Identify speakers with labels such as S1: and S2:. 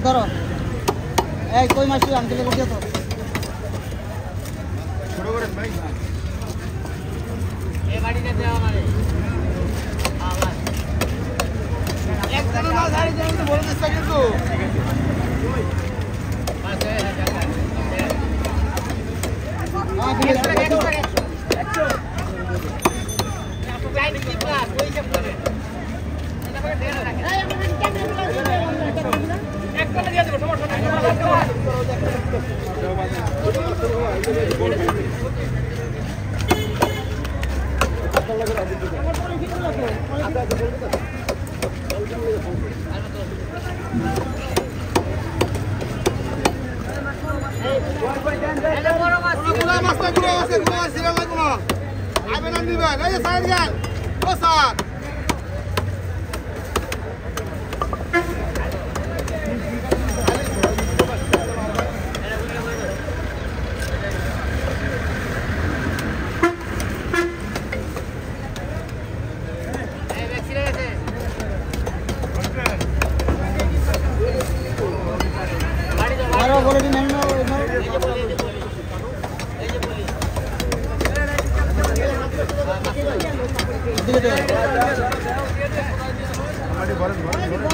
S1: ধরো এই কই মাছ আনতে দিয়ে তো ছোট করে ভাই এই গাড়িতে দেওয়া মানে আবার একজন মাছ হারিয়ে যাবে তো বলে দিচ্ছ কিন্তু বাস এই জায়গা হ্যাঁ ঠিক আছে 100 আপনি লাইন কি প্লাস ওই সব করে এটা করে দেন রাখেন এই আমাদের ক্যামেরা একটা দিয়ে দেব সমস্যা নাই বলে দিন এই যে